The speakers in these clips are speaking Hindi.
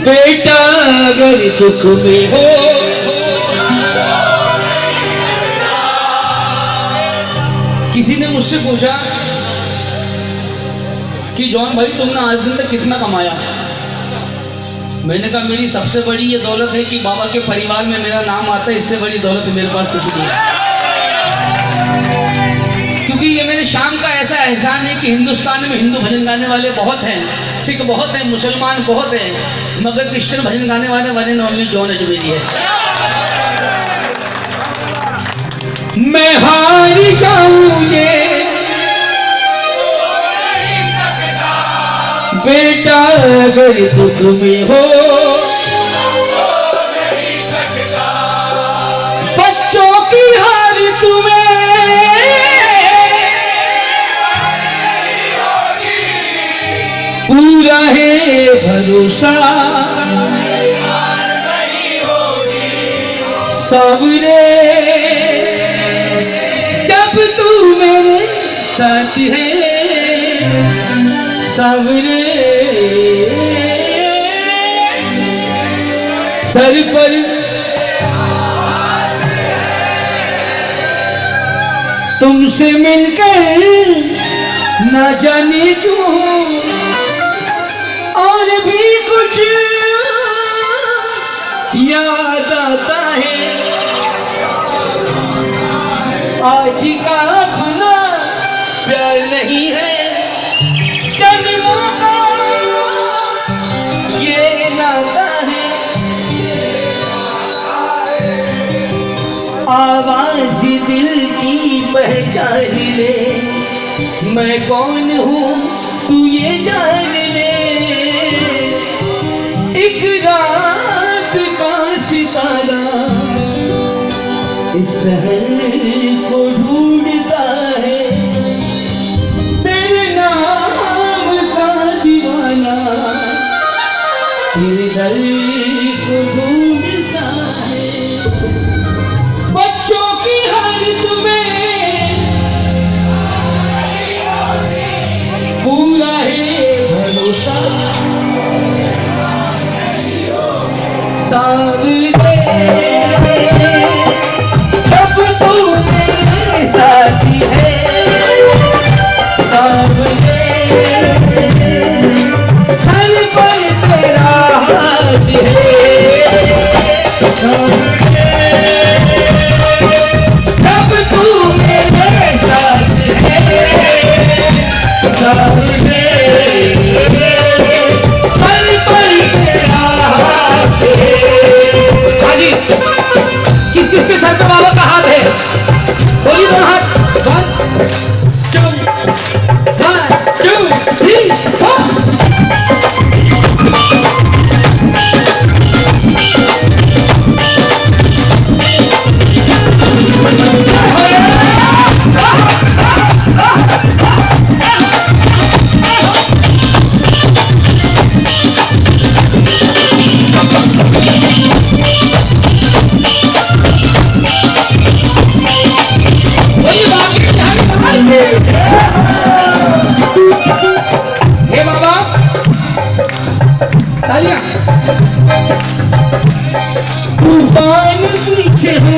बेटा अगर दुख में हो किसी ने मुझसे पूछा कि जॉन भाई तुमने आज दिन तक कितना कमाया। मैंने कहा मेरी सबसे बड़ी ये दौलत है कि बाबा के परिवार में मेरा नाम आता है, इससे बड़ी दौलत मेरे पास कुछ नहीं है। क्योंकि ये मेरे शाम का ऐसा एहसान है कि हिंदुस्तान में हिंदू भजन गाने वाले बहुत हैं, सिख बहुत हैं, मुसलमान बहुत हैं, मगर क्रिश्चियन भजन गाने वाले one and only John Ajmeri है। मैं हार जाऊंगे बेटा अगर दुख में हो, बच्चों की हार तुम्हें पूरा है भरोसा, सबरे जब तू मेरे साथ है, सबरे सर पर तुमसे मिलकर ना जाने क्यों और भी कुछ याद आता है। आज का अपना प्यार नहीं है, जन्मों का ये नाता है। आवाज दिल की पहचान ले, मैं कौन हूँ तू ये जान ले। एक रात का सितारा इस शहर को ढूंढता है, तेरे नाम का दीवाना तेरे दर को ढूंढता है। बच्चों की हार तुम्हें पूरा है भरोसा, सावरे जब तू मेरे साथी है, सावरे हर पल तेरा हाथ है, सावरे जब तू मेरे साथ है, सावरे हर पल तेरा हाथ है। हाजी किस चीज के सर पे बाबा का हाथ है? बोलिए दोनों हाथ। 1 2 3 4। हे बाबा तालियां। तूफान पीछे हो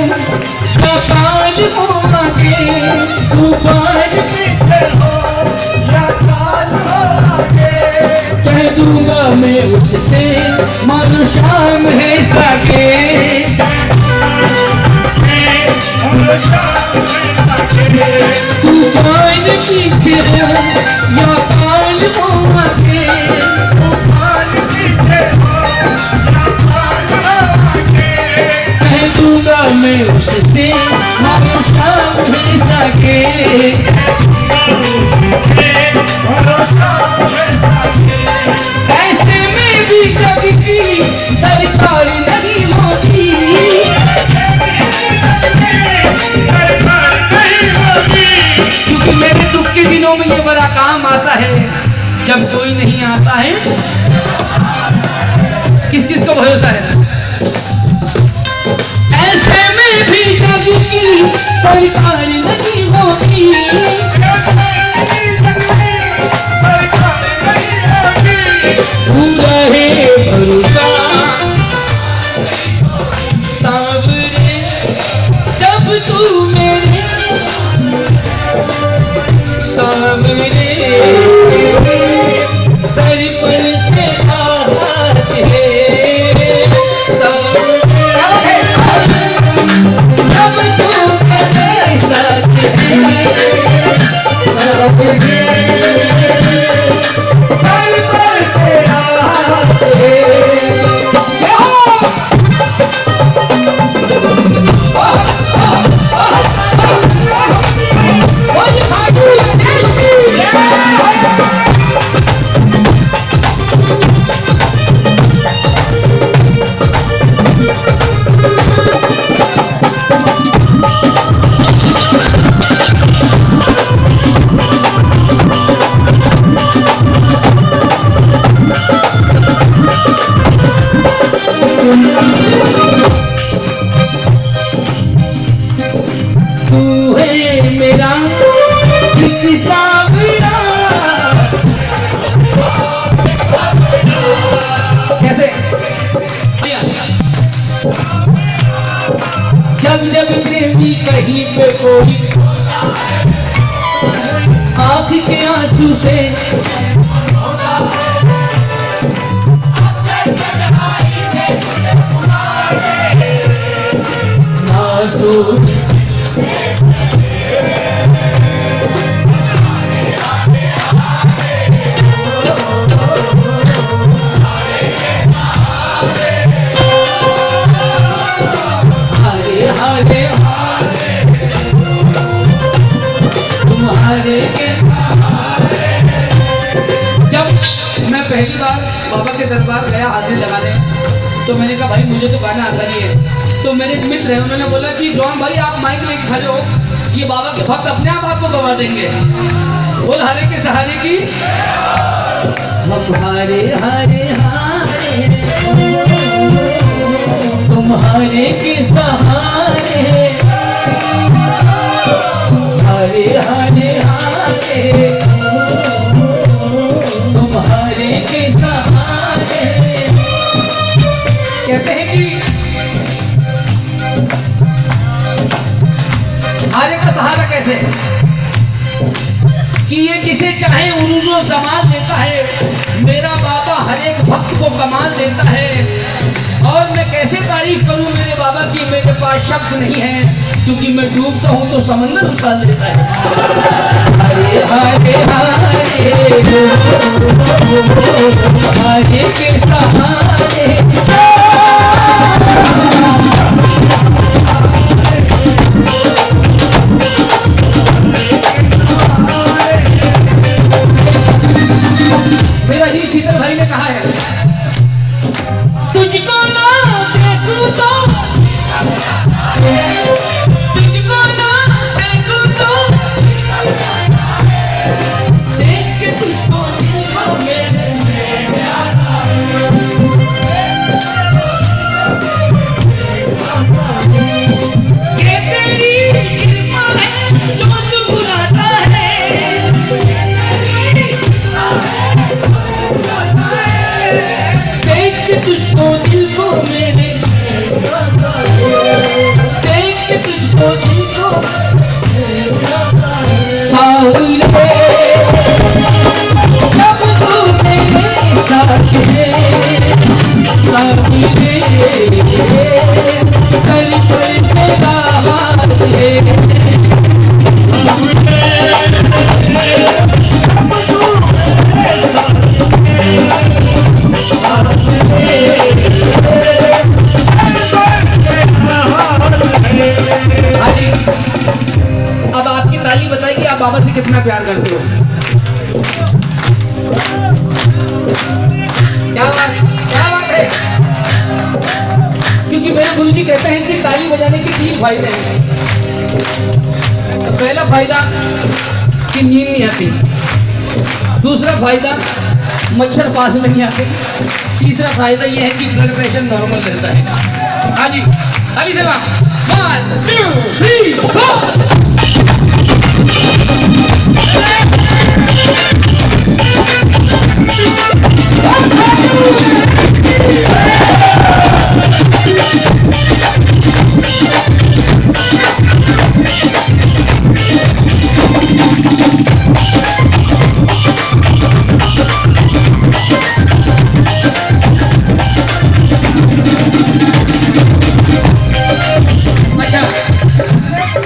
या काल हो आगे, तूफान पीछे हो या काल हो आगे, कह दूंगा मैं उससे मानो शाम है सागे, तूफान पीछे हो या काल हो आगे, तूफान पीछे हो या काल हो आगे, कह दूंगा मैं उससे मानो शाम है सागे, ऐसे में भी कभी की दरकार नहीं होती, क्योंकि मेरे दुख के दिनों में ये बड़ा काम आता है जब कोई नहीं आता है। किस चीज का भरोसा है? ऐसे में भी जग की दरकार नहीं होती, पूरा है भरोसा जब जब प्रेमी कहीं पे कोई आँख के आंसू से आंसू पहली बार बाबा के दरबार गया हाजिरी लगाने, तो मैंने कहा भाई मुझे तो गाना आता नहीं है। तो मेरे एक मित्र है, उन्होंने बोला कि जॉन भाई आप माइक लेके खड़े हो, ये बाबा के भक्त अपने आप आपको गवा देंगे। बोल हरे के सहारे की हम हारे हारे हारे तुम्हारे के सहारे हारे हारे हारे तुम्हारे के सहारे। कहते हैं कि हारे का सहारा कैसे, कि ये जिसे चाहे उरूज़ो ज़मान देता है, मेरा बाबा हर एक भक्त को कमाल देता है। और मैं कैसे तारीफ करूं मेरे बाबा की, मेरे पास शब्द नहीं है, क्योंकि मैं डूबता हूं तो समंदर उछाल देता है। हरे हरे हरे के सहारे मेरा जी शीतल भाई ने कहा है, तुझको ना देखूं तो तुझको ना देखूं तो देख के तुझको मेरे ये तेरी कृपा है जो तू बुलाता है, देख के तुझको दिल को मेरे, देख के तुझको दिल को सावरे जब तू मेरे साथ है सावरे सर पर मेरा हाथ है अब आपकी ताली बताइए आप बाबा से कितना प्यार करते हो। क्या बात है, क्योंकि मेरे गुरुजी कहते हैं कि ताली बजाने के 3 फायदे हैं। पहला फायदा कि नींद नहीं आती, दूसरा फायदा मच्छर पास में नहीं आते, तीसरा फायदा यह है कि ब्लड प्रेशर नॉर्मल रहता है। हाँ जी, अली सेवा 1 2 3 4।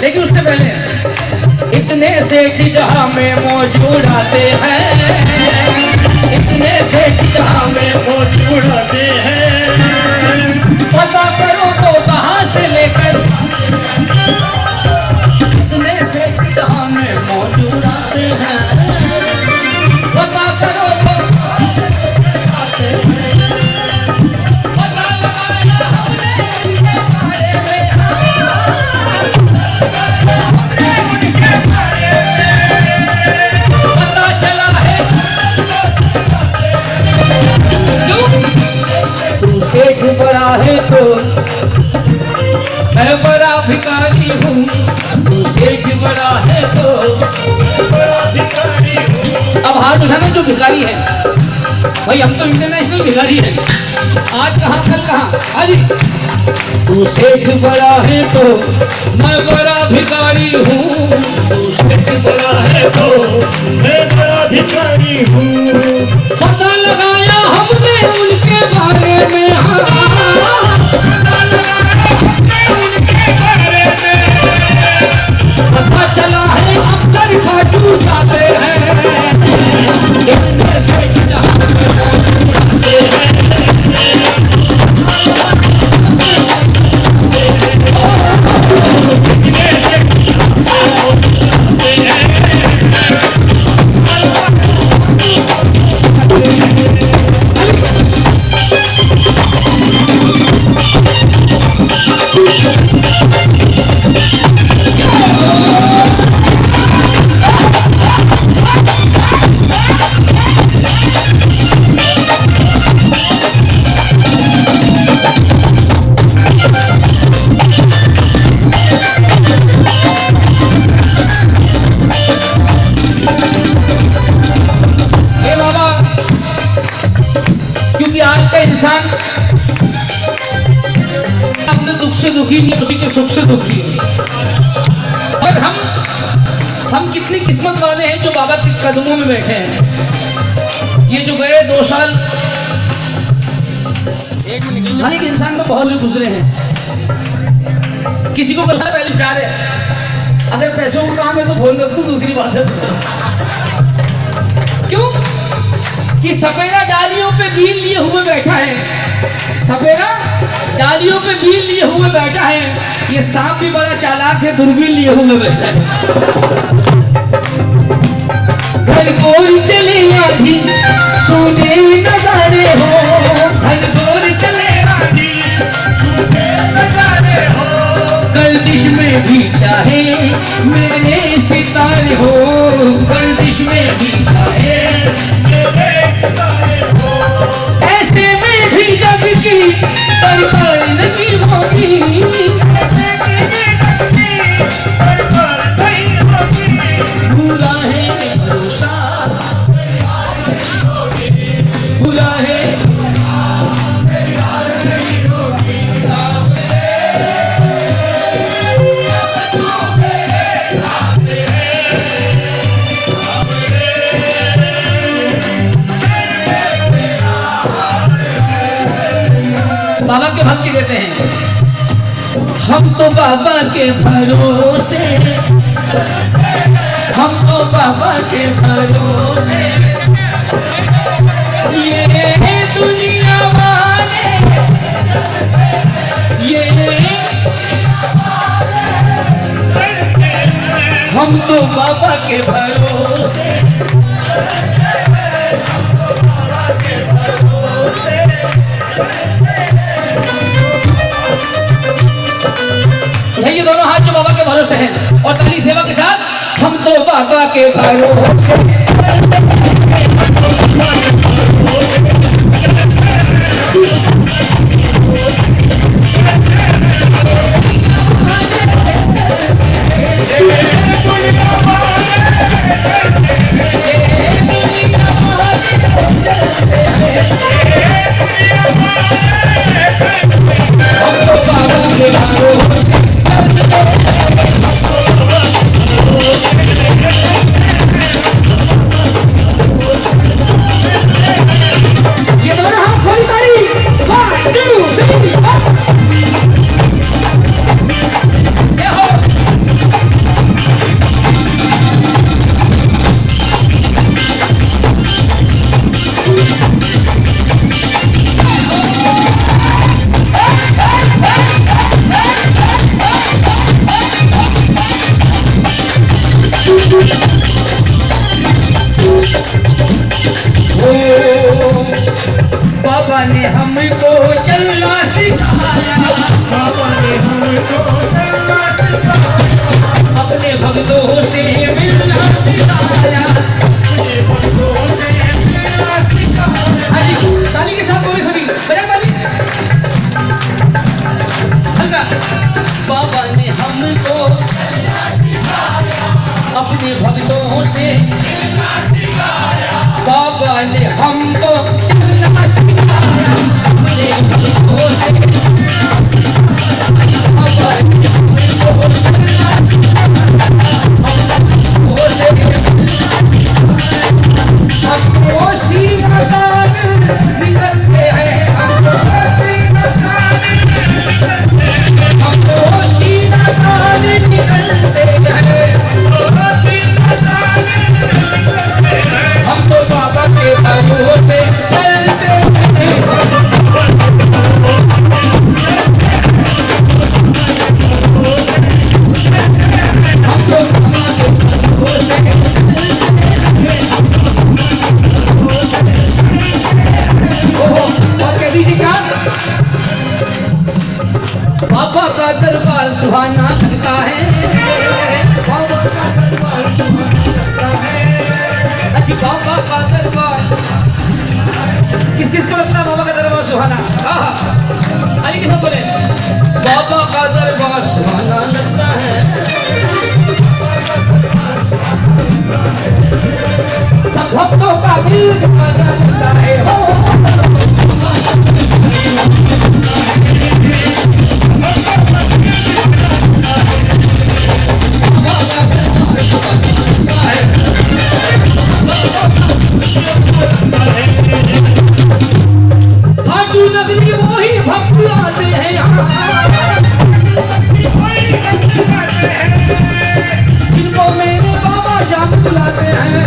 लेकिन उससे पहले इतने सेठ जहां में मौजूद आते हैं, इतने सेठ जहां में मौजूद आते हैं, पता करो तो कहां से लेकर, इतने सेठ जहां में मौजूद आते हैं, पता करो तो आते हैं, पता लगाया हमने इनके बारे में, पता चला है तू सेठ बड़ा है तो मैं बड़ा भिखारी हूँ, तू सेठ बड़ा है तो बड़ा भिखारी हूँ। अब हाथ उठाना जो भिखारी है, भाई हम तो इंटरनेशनल भिखारी हैं, आज कहाँ कल कहाँ। अरे तू सेठ बड़ा है तो मैं बड़ा भिखारी हूँ, तू सेठ बड़ा है तो मैं बड़ा भिखारी हूँ। पता लगाया हमने उनके बारे में, पता लगाया हमने उनके बारे में, पता चला है अक्सर खाटू जाते हैं, इतने से इंसान अपने दुख से दुखी नहीं, उसी के सुख से दुखी है। और हम कितनी किस्मत वाले हैं जो बाबा के कदमों में बैठे हैं। ये जो गए 2 साल हर एक इंसान में बहुत लोग गुजरे हैं। किसी को पैसा पहले विचार है, अगर पैसों का काम है तो फोन रख दो, दूसरी बात है। क्यों कि सपेरा डालियों पे बीन लिए हुए बैठा है, सपेरा डालियों पे बीन लिए हुए बैठा है, ये सांप भी बड़ा चालाक है, दूरबीन लिए हुए बैठा है। घर गोर चले आधी सोने नजारे हो, घर गोर चले आधी सोने नजारे हो, गर्दिश में भी चाहे मेरे सितारे हो, गर्दिश में भी चाहे ऐसे में भी जग की बरपार नहीं होगी, बुरा है भरोसा, बुरा है बाबा के भक्ति देते हैं। हम तो बाबा के भरोसे, हम तो बाबा के भरोसे, ये दुनिया वाले, ये हम तो बाबा के भरोसे, ये दोनों हाथ जो बाबा के भरोसे हैं और ताली सेवा के साथ, हम तो बाबा के भरोसे। बाबा ने हमको चलना सिखाया, बाबा ने हमको चलना सिखाया, अपने भक्तों से मिलना सिखाया, अपने भक्तों से मिलना सिखाया। हाजी ताली के साथ बोले सभी, बजा ताली हल्का। बाबा ने हमको अपने भक्तों से मिलना सिखाया, बाबा ने हमको बाबा का दरबार सुहाना लगता है, बाबा का दरबार सुहाना लगता है। अजी बाबा का दरबार किस किस को लगता है बाबा का दरबार सुहाना? अली के सब बोले बाबा का दरबार सुहाना लगता है, सब भक्तों का दिल दीवाना लगता है। हो खाटू नगरी वही भक्त आते हैं यहाँ, जिनको मेरे बाबा शाम बुलाते हैं।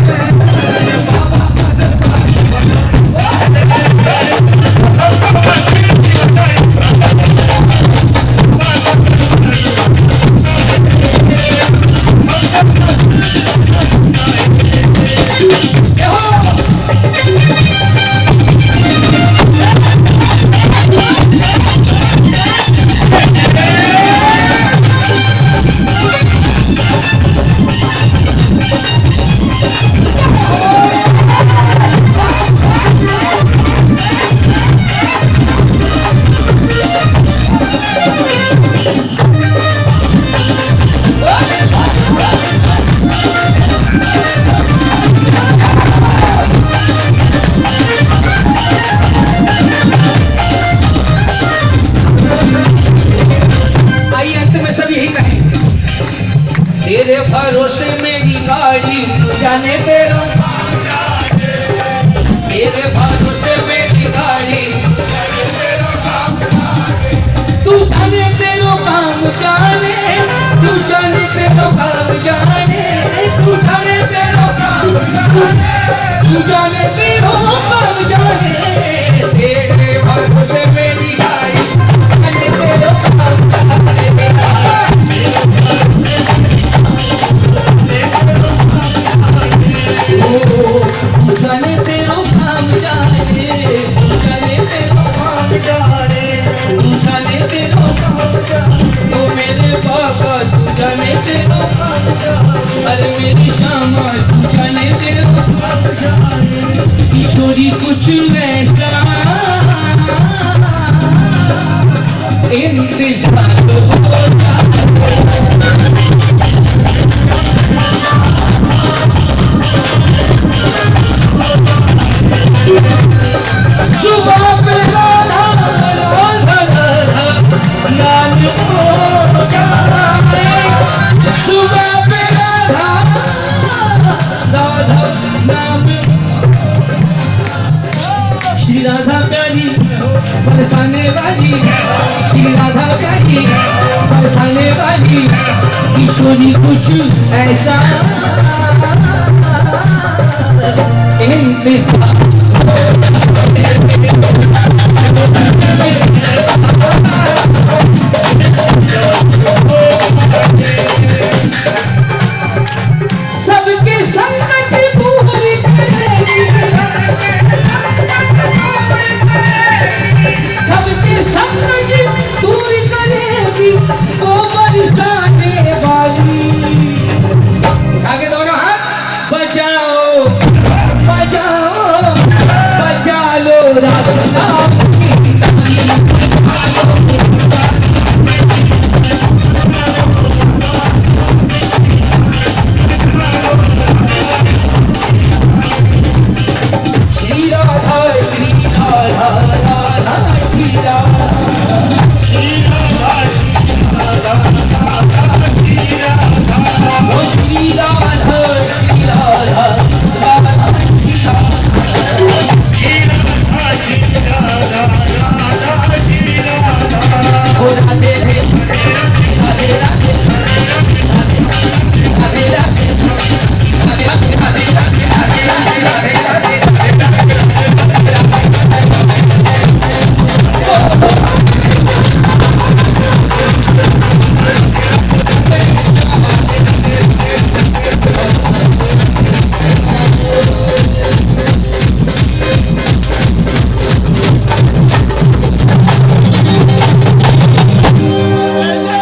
तेरे भरोसे मेरी गाड़ी तू जाने तेरा, तेरे भरोसे मेरी गाड़ी तू जाने तेरो काम जाने, तू जाने तेरो काम जाने, तू जाने तेरो काम जाने, तू जाने तेरो काम जाने। तेरे भरोसे मेरी गाड़ी जाने तेरो काम जाने, जाने तेरो काम जाने, जाने तेरो काम जाने, जाने तेरो काम जाने। ओ मेरे बाबा तू जाने तेरो काम जाने, अरे मेरी श्यामा तू जाने तेरो काम जाने। ईश्वरी कुछ ऐसा इंतजार होता सुबह पे राधा राधा राधा नाम हो जाए, सुबह पे राधा राधा नाम। श्री राधा प्यारी बरसाने वाली, श्री राधा प्यारी बरसाने वाली, ईश्वरी कुछ ऐसा इंतजार